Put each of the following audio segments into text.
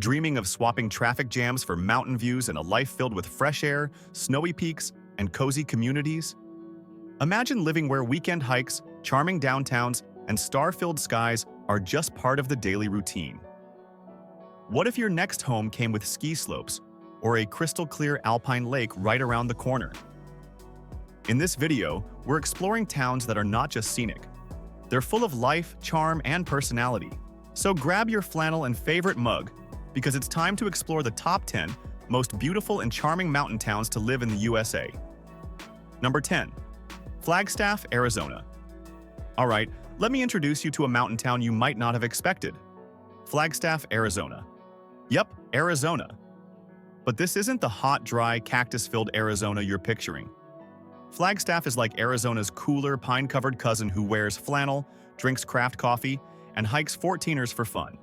Dreaming of swapping traffic jams for mountain views and a life filled with fresh air, snowy peaks, and cozy communities? Imagine living where weekend hikes, charming downtowns, and star-filled skies are just part of the daily routine. What if your next home came with ski slopes or a crystal-clear alpine lake right around the corner? In this video, we're exploring towns that are not just scenic. They're full of life, charm, and personality. So grab your flannel and favorite mug, because it's time to explore the top 10 most beautiful and charming mountain towns to live in the USA. Number 10. Flagstaff, Arizona. Alright, let me introduce you to a mountain town you might not have expected. Flagstaff, Arizona. Yep, Arizona. But this isn't the hot, dry, cactus-filled Arizona you're picturing. Flagstaff is like Arizona's cooler, pine-covered cousin who wears flannel, drinks craft coffee, and hikes 14ers for fun.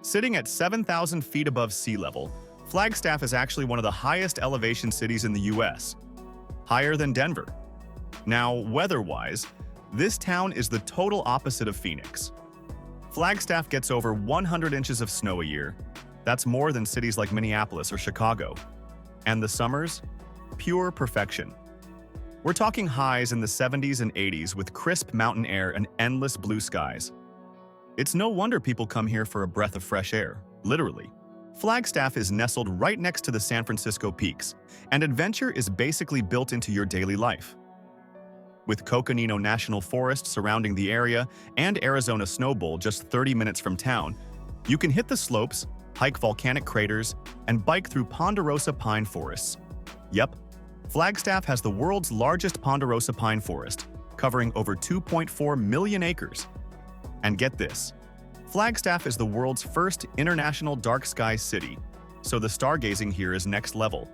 Sitting at 7,000 feet above sea level, Flagstaff is actually one of the highest elevation cities in the US, higher than Denver. Now, weather-wise, this town is the total opposite of Phoenix. Flagstaff gets over 100 inches of snow a year. That's more than cities like Minneapolis or Chicago. And the summers? Pure perfection. We're talking highs in the 70s and 80s with crisp mountain air and endless blue skies. It's no wonder people come here for a breath of fresh air, literally. Flagstaff is nestled right next to the San Francisco peaks, and adventure is basically built into your daily life. With Coconino National Forest surrounding the area and Arizona Snow Bowl just 30 minutes from town, you can hit the slopes, hike volcanic craters, and bike through ponderosa pine forests. Yep, Flagstaff has the world's largest ponderosa pine forest, covering over 2.4 million acres. And get this, Flagstaff is the world's first international dark sky city, so the stargazing here is next level.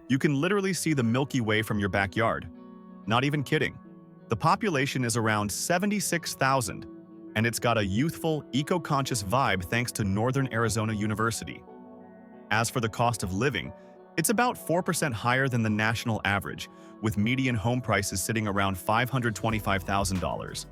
You can literally see the Milky Way from your backyard. Not even kidding. The population is around 76,000, and it's got a youthful, eco-conscious vibe thanks to Northern Arizona University. As for the cost of living, it's about 4% higher than the national average, with median home prices sitting around $525,000.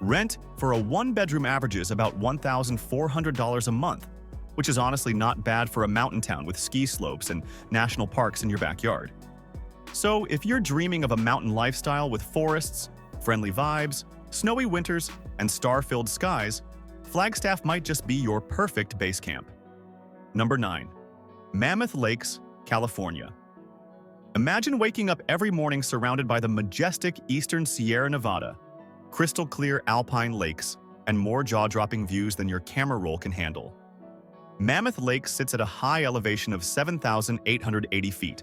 Rent for a one-bedroom averages about $1,400 a month, which is honestly not bad for a mountain town with ski slopes and national parks in your backyard. So if you're dreaming of a mountain lifestyle with forests, friendly vibes, snowy winters, and star-filled skies, Flagstaff might just be your perfect base camp. Number 9. Mammoth Lakes, California. Imagine waking up every morning surrounded by the majestic eastern Sierra Nevada, crystal-clear alpine lakes, and more jaw-dropping views than your camera roll can handle. Mammoth Lake sits at a high elevation of 7,880 feet,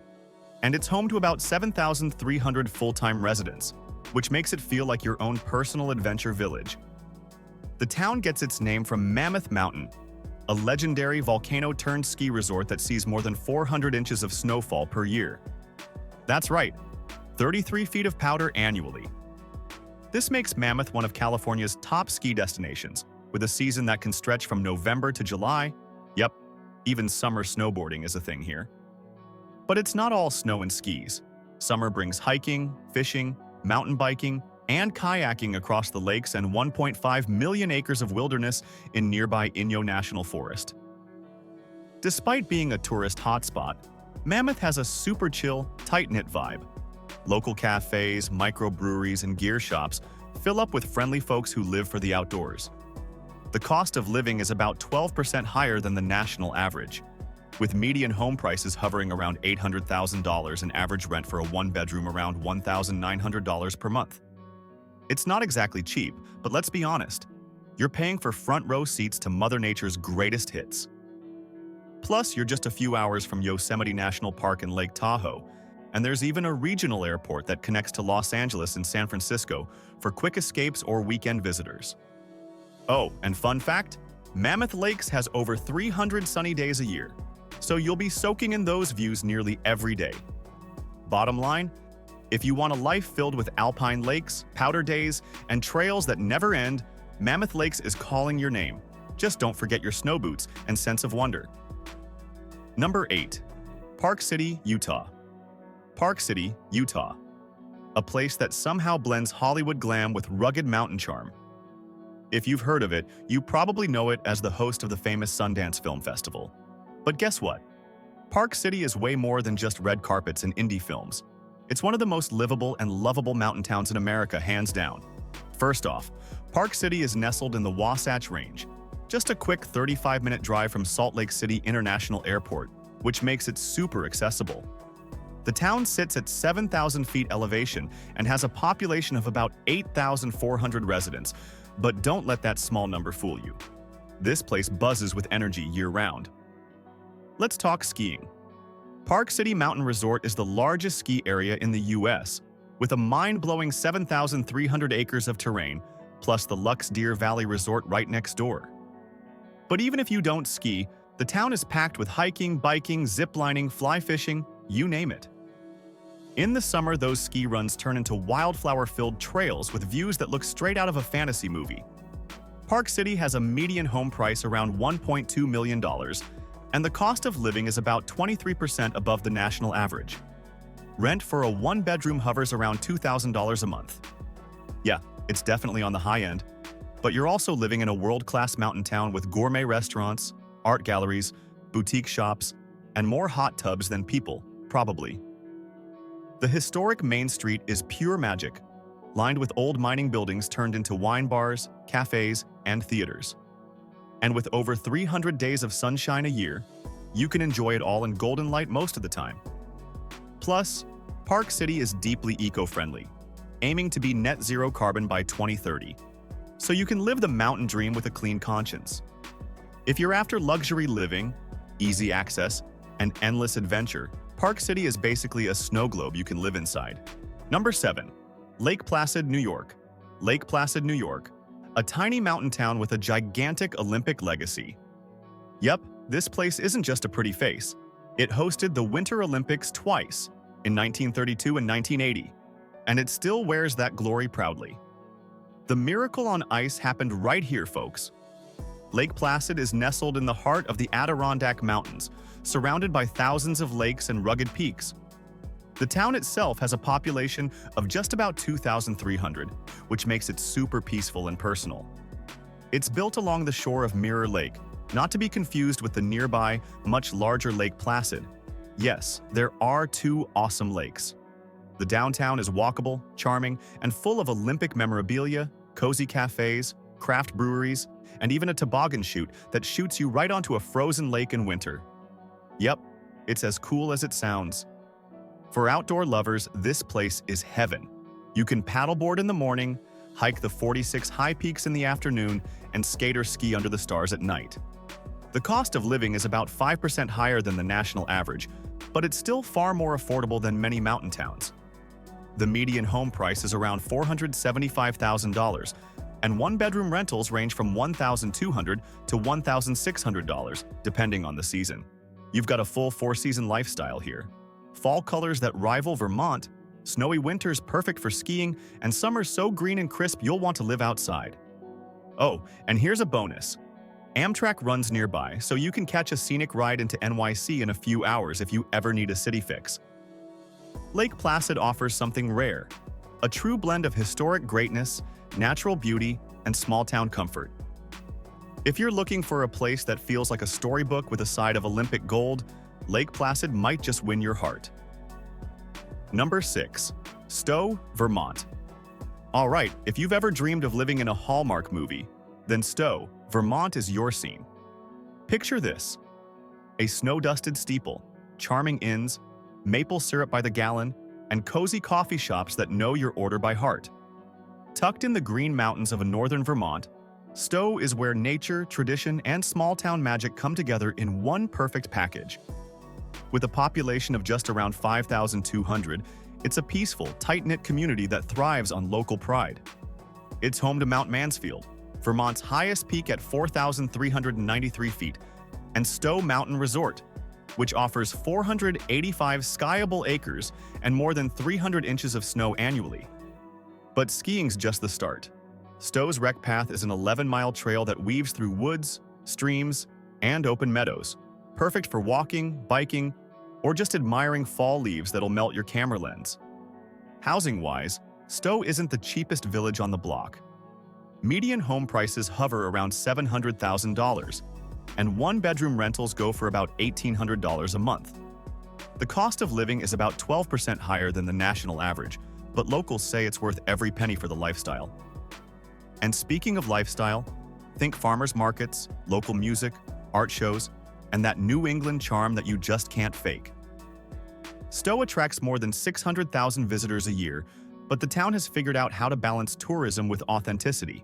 and it's home to about 7,300 full-time residents, which makes it feel like your own personal adventure village. The town gets its name from Mammoth Mountain, a legendary volcano-turned ski resort that sees more than 400 inches of snowfall per year. That's right, 33 feet of powder annually. This makes Mammoth one of California's top ski destinations, with a season that can stretch from November to July. Yep, even summer snowboarding is a thing here. But it's not all snow and skis. Summer brings hiking, fishing, mountain biking, and kayaking across the lakes and 1.5 million acres of wilderness in nearby Inyo National Forest. Despite being a tourist hotspot, Mammoth has a super chill, tight-knit vibe. Local cafes, microbreweries, and gear shops fill up with friendly folks who live for the outdoors. The cost of living is about 12% higher than the national average, with median home prices hovering around $800,000 and average rent for a one-bedroom around $1,900 per month. It's not exactly cheap, but let's be honest, you're paying for front-row seats to Mother Nature's greatest hits. Plus, you're just a few hours from Yosemite National Park and Lake Tahoe, and there's even a regional airport that connects to Los Angeles and San Francisco for quick escapes or weekend visitors. Oh, and fun fact, Mammoth Lakes has over 300 sunny days a year, so you'll be soaking in those views nearly every day. Bottom line, if you want a life filled with alpine lakes, powder days, and trails that never end, Mammoth Lakes is calling your name. Just don't forget your snow boots and sense of wonder. Number 8. Park City, Utah. Park City, Utah. A place that somehow blends Hollywood glam with rugged mountain charm. If you've heard of it, you probably know it as the host of the famous Sundance Film Festival. But guess what? Park City is way more than just red carpets and indie films. It's one of the most livable and lovable mountain towns in America, hands down. First off, Park City is nestled in the Wasatch Range, just a quick 35-minute drive from Salt Lake City International Airport, which makes it super accessible. The town sits at 7,000 feet elevation and has a population of about 8,400 residents, but don't let that small number fool you. This place buzzes with energy year-round. Let's talk skiing. Park City Mountain Resort is the largest ski area in the U.S., with a mind-blowing 7,300 acres of terrain, plus the Lux Deer Valley Resort right next door. But even if you don't ski, the town is packed with hiking, biking, ziplining, fly fishing, you name it. In the summer, those ski runs turn into wildflower-filled trails with views that look straight out of a fantasy movie. Park City has a median home price around $1.2 million, and the cost of living is about 23% above the national average. Rent for a one-bedroom hovers around $2,000 a month. Yeah, it's definitely on the high end, but you're also living in a world-class mountain town with gourmet restaurants, art galleries, boutique shops, and more hot tubs than people, probably. The historic Main Street is pure magic, lined with old mining buildings turned into wine bars, cafes, and theaters. And with over 300 days of sunshine a year, you can enjoy it all in golden light most of the time. Plus, Park City is deeply eco-friendly, aiming to be net zero carbon by 2030, so you can live the mountain dream with a clean conscience. If you're after luxury living, easy access, and endless adventure, Park City is basically a snow globe you can live inside. Number 7. Lake Placid, New York. Lake Placid, New York, a tiny mountain town with a gigantic Olympic legacy. Yep, this place isn't just a pretty face. It hosted the Winter Olympics twice, in 1932 and 1980, and it still wears that glory proudly. The miracle on ice happened right here, folks. Lake Placid is nestled in the heart of the Adirondack Mountains, surrounded by thousands of lakes and rugged peaks. The town itself has a population of just about 2,300, which makes it super peaceful and personal. It's built along the shore of Mirror Lake, not to be confused with the nearby, much larger Lake Placid. Yes, there are two awesome lakes. The downtown is walkable, charming, and full of Olympic memorabilia, cozy cafes, craft breweries, and even a toboggan chute that shoots you right onto a frozen lake in winter. Yep, it's as cool as it sounds. For outdoor lovers, this place is heaven. You can paddleboard in the morning, hike the 46 high peaks in the afternoon, and skate or ski under the stars at night. The cost of living is about 5% higher than the national average, but it's still far more affordable than many mountain towns. The median home price is around $475,000, and one-bedroom rentals range from $1,200 to $1,600, depending on the season. You've got a full four-season lifestyle here. Fall colors that rival Vermont, snowy winters perfect for skiing, and summers so green and crisp you'll want to live outside. Oh, and here's a bonus. Amtrak runs nearby, so you can catch a scenic ride into NYC in a few hours if you ever need a city fix. Lake Placid offers something rare, a true blend of historic greatness, natural beauty, and small-town comfort. If you're looking for a place that feels like a storybook with a side of Olympic gold, Lake Placid might just win your heart. Number 6. Stowe, Vermont. Alright, if you've ever dreamed of living in a Hallmark movie, then Stowe, Vermont is your scene. Picture this: a snow-dusted steeple, charming inns, maple syrup by the gallon, and cozy coffee shops that know your order by heart. Tucked in the Green Mountains of northern Vermont, Stowe is where nature, tradition, and small-town magic come together in one perfect package. With a population of just around 5,200, it's a peaceful, tight-knit community that thrives on local pride. It's home to Mount Mansfield, Vermont's highest peak at 4,393 feet, and Stowe Mountain Resort, which offers 485 skiable acres and more than 300 inches of snow annually. But skiing's just the start. Stowe's Rec Path is an 11-mile trail that weaves through woods, streams, and open meadows, perfect for walking, biking, or just admiring fall leaves that'll melt your camera lens. Housing-wise, Stowe isn't the cheapest village on the block. Median home prices hover around $700,000, and one-bedroom rentals go for about $1,800 a month. The cost of living is about 12% higher than the national average, but locals say it's worth every penny for the lifestyle. And speaking of lifestyle, think farmers markets, local music, art shows, and that New England charm that you just can't fake. Stowe attracts more than 600,000 visitors a year, but the town has figured out how to balance tourism with authenticity.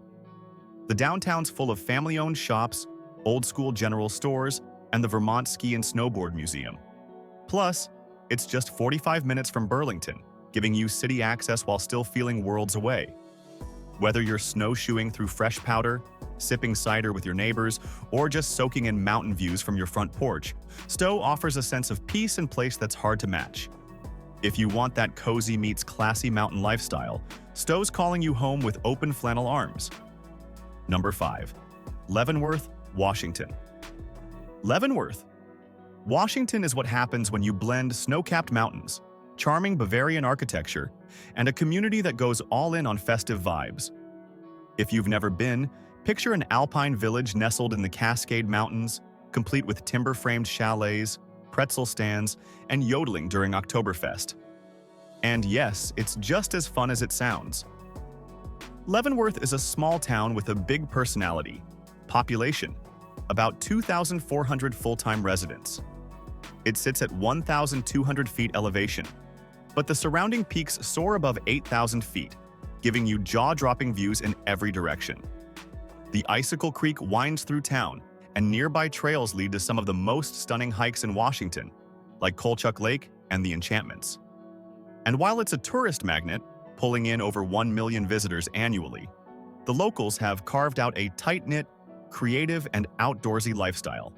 The downtown's full of family-owned shops, old-school general stores, and the Vermont Ski and Snowboard Museum. Plus, it's just 45 minutes from Burlington, giving you city access while still feeling worlds away. Whether you're snowshoeing through fresh powder, sipping cider with your neighbors, or just soaking in mountain views from your front porch, Stowe offers a sense of peace and place that's hard to match. If you want that cozy meets classy mountain lifestyle, Stowe's calling you home with open flannel arms. Number 5. Leavenworth, Washington. Leavenworth, Washington is what happens when you blend snow-capped mountains, charming Bavarian architecture, and a community that goes all in on festive vibes. If you've never been, picture an alpine village nestled in the Cascade Mountains, complete with timber-framed chalets, pretzel stands, and yodeling during Oktoberfest. And yes, it's just as fun as it sounds. Leavenworth is a small town with a big personality. Population: about 2,400 full-time residents. It sits at 1,200 feet elevation, but the surrounding peaks soar above 8,000 feet, giving you jaw-dropping views in every direction. The Icicle Creek winds through town, and nearby trails lead to some of the most stunning hikes in Washington, like Kolchak Lake and the Enchantments. And while it's a tourist magnet, pulling in over 1 million visitors annually, the locals have carved out a tight-knit, creative, and outdoorsy lifestyle.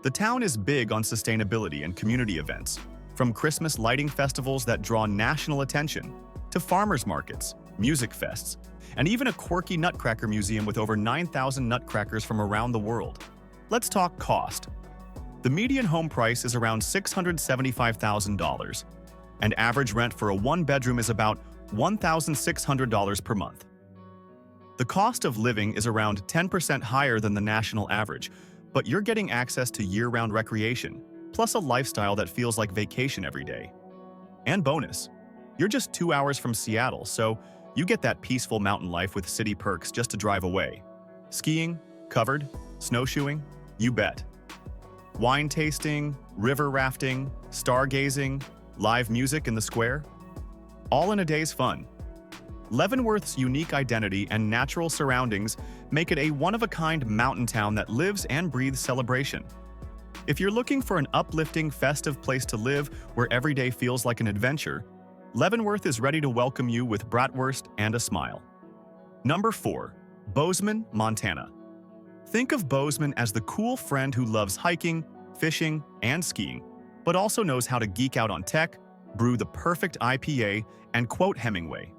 The town is big on sustainability and community events, from Christmas lighting festivals that draw national attention, to farmers markets, music fests, and even a quirky nutcracker museum with over 9,000 nutcrackers from around the world. Let's talk cost. The median home price is around $675,000, and average rent for a one-bedroom is about $1,600 per month. The cost of living is around 10% higher than the national average, but you're getting access to year-round recreation, plus a lifestyle that feels like vacation every day. And bonus, you're just 2 hours from Seattle, so you get that peaceful mountain life with city perks just to drive away. Skiing, covered, snowshoeing, you bet. Wine tasting, river rafting, stargazing, live music in the square, all in a day's fun. Leavenworth's unique identity and natural surroundings make it a one-of-a-kind mountain town that lives and breathes celebration. If you're looking for an uplifting, festive place to live where every day feels like an adventure, Leavenworth is ready to welcome you with bratwurst and a smile. Number 4. Bozeman, Montana. Think of Bozeman as the cool friend who loves hiking, fishing, and skiing, but also knows how to geek out on tech, brew the perfect IPA, and quote Hemingway.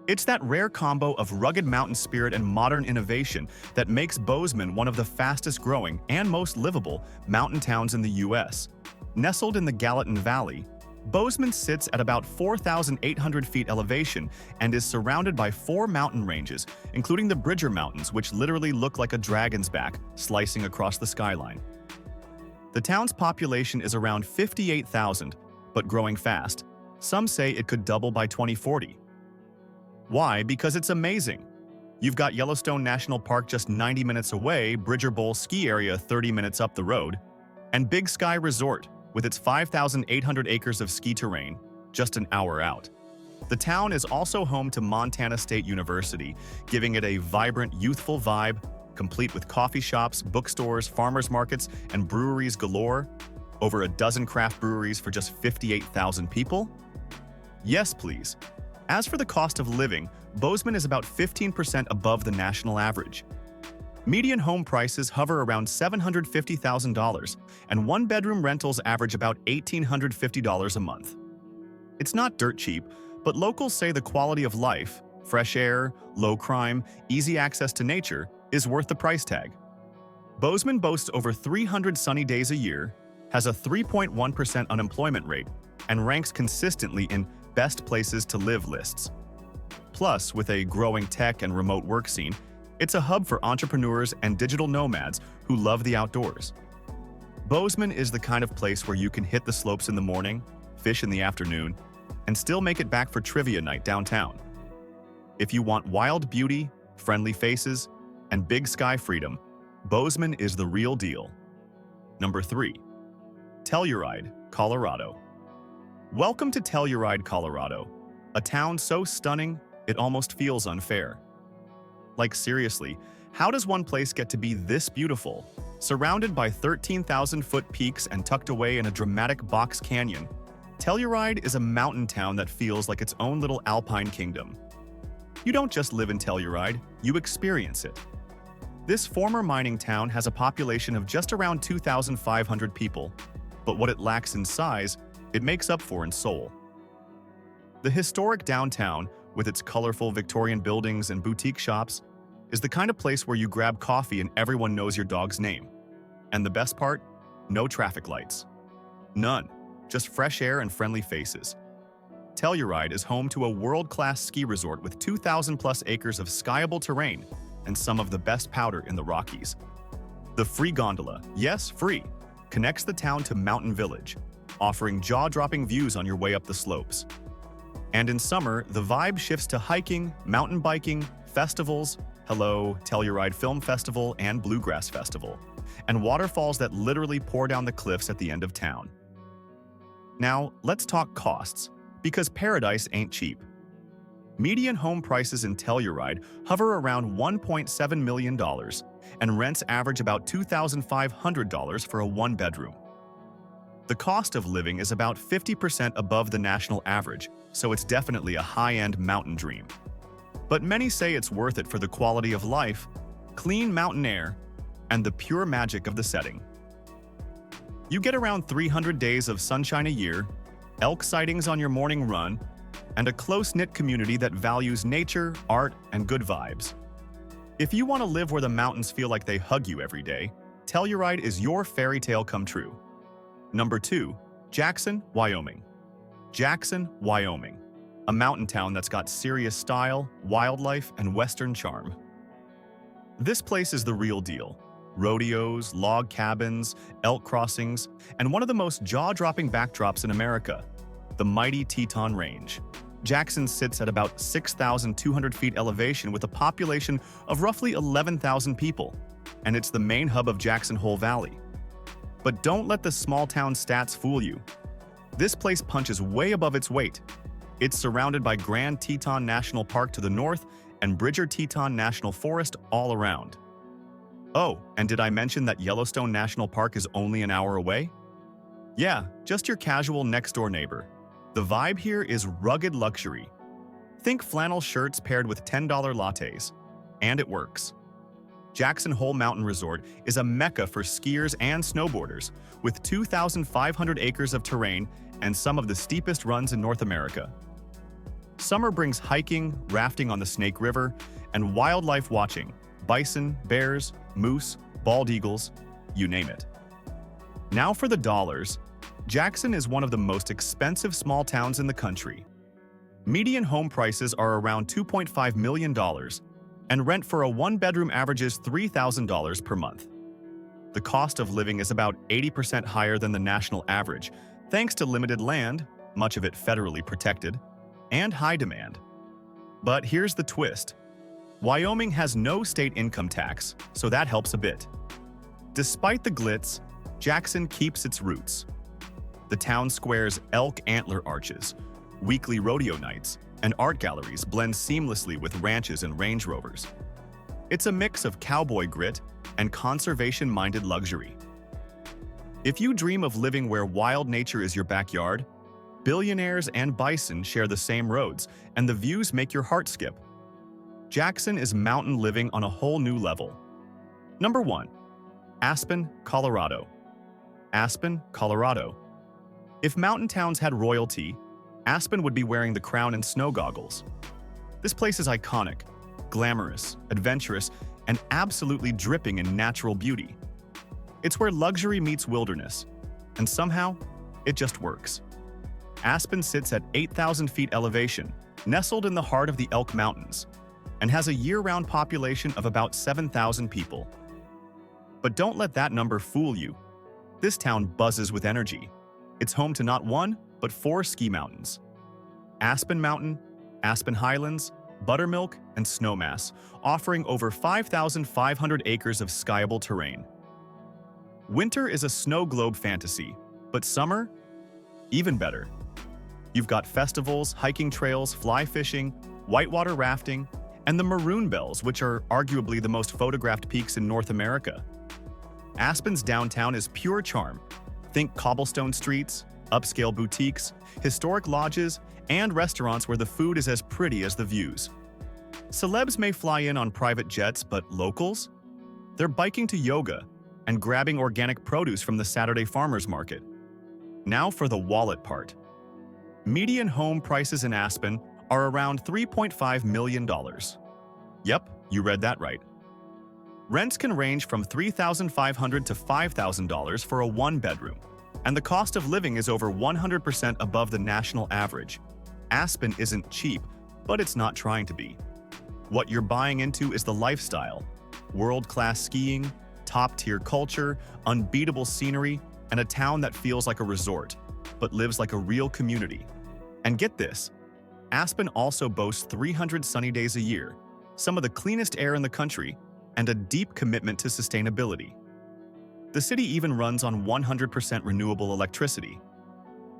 It's that rare combo of rugged mountain spirit and modern innovation that makes Bozeman one of the fastest-growing and most livable mountain towns in the U.S. Nestled in the Gallatin Valley, Bozeman sits at about 4,800 feet elevation and is surrounded by 4 mountain ranges, including the Bridger Mountains, which literally look like a dragon's back slicing across the skyline. The town's population is around 58,000, but growing fast. Some say it could double by 2040. Why? Because it's amazing. You've got Yellowstone National Park just 90 minutes away, Bridger Bowl Ski Area 30 minutes up the road, and Big Sky Resort, with its 5,800 acres of ski terrain, just an hour out. The town is also home to Montana State University, giving it a vibrant, youthful vibe, complete with coffee shops, bookstores, farmers markets, and breweries galore. Over a dozen craft breweries for just 58,000 people? Yes, please. As for the cost of living, Bozeman is about 15% above the national average. Median home prices hover around $750,000, and one-bedroom rentals average about $1,850 a month. It's not dirt cheap, but locals say the quality of life, fresh air, low crime, easy access to nature, is worth the price tag. Bozeman boasts over 300 sunny days a year, has a 3.1% unemployment rate, and ranks consistently in best places to live lists. Plus, with a growing tech and remote work scene, it's a hub for entrepreneurs and digital nomads who love the outdoors. Bozeman is the kind of place where you can hit the slopes in the morning, fish in the afternoon, and still make it back for trivia night downtown. If you want wild beauty, friendly faces, and big sky freedom, Bozeman is the real deal. Number 3. Telluride, Colorado. Welcome to Telluride, Colorado, a town so stunning it almost feels unfair. Like seriously, how does one place get to be this beautiful? Surrounded by 13,000-foot peaks and tucked away in a dramatic box canyon, Telluride is a mountain town that feels like its own little alpine kingdom. You don't just live in Telluride, you experience it. This former mining town has a population of just around 2,500 people, but what it lacks in size, it makes up for in soul. The historic downtown, with its colorful Victorian buildings and boutique shops, is the kind of place where you grab coffee and everyone knows your dog's name. And the best part? No traffic lights. None. Just fresh air and friendly faces. Telluride is home to a world-class ski resort with 2,000-plus acres of skiable terrain and some of the best powder in the Rockies. The free gondola, yes, free, connects the town to Mountain Village, offering jaw-dropping views on your way up the slopes. And in summer, the vibe shifts to hiking, mountain biking, festivals, Telluride Film Festival and Bluegrass Festival, and waterfalls that literally pour down the cliffs at the end of town. Now, let's talk costs, because paradise ain't cheap. Median home prices in Telluride hover around $1.7 million, and rents average about $2,500 for a one-bedroom. The cost of living is about 50% above the national average, so it's definitely a high-end mountain dream. But many say it's worth it for the quality of life, clean mountain air, and the pure magic of the setting. You get around 300 days of sunshine a year, elk sightings on your morning run, and a close-knit community that values nature, art, and good vibes. If you want to live where the mountains feel like they hug you every day, Telluride is your fairy tale come true. Number 2. Jackson, Wyoming. Jackson, Wyoming. A mountain town that's got serious style, wildlife, and western charm. This place is the real deal. Rodeos, log cabins, elk crossings, and one of the most jaw-dropping backdrops in America, the mighty Teton Range. Jackson sits at about 6,200 feet elevation with a population of roughly 11,000 people, and it's the main hub of Jackson Hole Valley. But don't let the small-town stats fool you. This place punches way above its weight. It's surrounded by Grand Teton National Park to the north and Bridger Teton National Forest all around. Oh, and did I mention that Yellowstone National Park is only an hour away? Yeah, just your casual next-door neighbor. The vibe here is rugged luxury. Think flannel shirts paired with $10 lattes. And it works. Jackson Hole Mountain Resort is a mecca for skiers and snowboarders, with 2,500 acres of terrain and some of the steepest runs in North America. Summer brings hiking, rafting on the Snake River, and wildlife watching, bison, bears, moose, bald eagles, you name it. Now for the dollars. Jackson is one of the most expensive small towns in the country. Median home prices are around $2.5 million, and rent for a one-bedroom averages $3,000 per month. The cost of living is about 80% higher than the national average, thanks to limited land, much of it federally protected, and high demand. But here's the twist. Wyoming has no state income tax, so that helps a bit. Despite the glitz, Jackson keeps its roots. The town square's elk antler arches, weekly rodeo nights, and art galleries blend seamlessly with ranches and Range Rovers. It's a mix of cowboy grit and conservation-minded luxury. If you dream of living where wild nature is your backyard, billionaires and bison share the same roads, and the views make your heart skip. Jackson is mountain living on a whole new level. Number 1. Aspen, Colorado. Aspen, Colorado. If mountain towns had royalty, Aspen would be wearing the crown and snow goggles. This place is iconic, glamorous, adventurous, and absolutely dripping in natural beauty. It's where luxury meets wilderness, and somehow, it just works. Aspen sits at 8,000 feet elevation, nestled in the heart of the Elk Mountains, and has a year-round population of about 7,000 people. But don't let that number fool you. This town buzzes with energy. It's home to not one, but 4 ski mountains: Aspen Mountain, Aspen Highlands, Buttermilk, and Snowmass, offering over 5,500 acres of skiable terrain. Winter is a snow globe fantasy, but summer? Even better. You've got festivals, hiking trails, fly fishing, whitewater rafting, and the Maroon Bells, which are arguably the most photographed peaks in North America. Aspen's downtown is pure charm. Think cobblestone streets, upscale boutiques, historic lodges, and restaurants where the food is as pretty as the views. Celebs may fly in on private jets, but locals? They're biking to yoga and grabbing organic produce from the Saturday farmers market. Now for the wallet part. Median home prices in Aspen are around $3.5 million. Yep, you read that right. Rents can range from $3,500 to $5,000 for a one-bedroom, and the cost of living is over 100% above the national average. Aspen isn't cheap, but it's not trying to be. What you're buying into is the lifestyle: world-class skiing, top-tier culture, unbeatable scenery, and a town that feels like a resort, but lives like a real community. And get this, Aspen also boasts 300 sunny days a year, some of the cleanest air in the country, and a deep commitment to sustainability. The city even runs on 100% renewable electricity.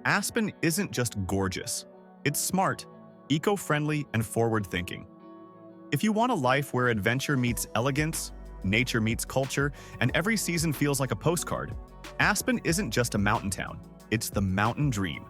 Aspen isn't just gorgeous, it's smart, eco-friendly, and forward-thinking. If you want a life where adventure meets elegance, nature meets culture, and every season feels like a postcard, Aspen isn't just a mountain town, it's the mountain dream.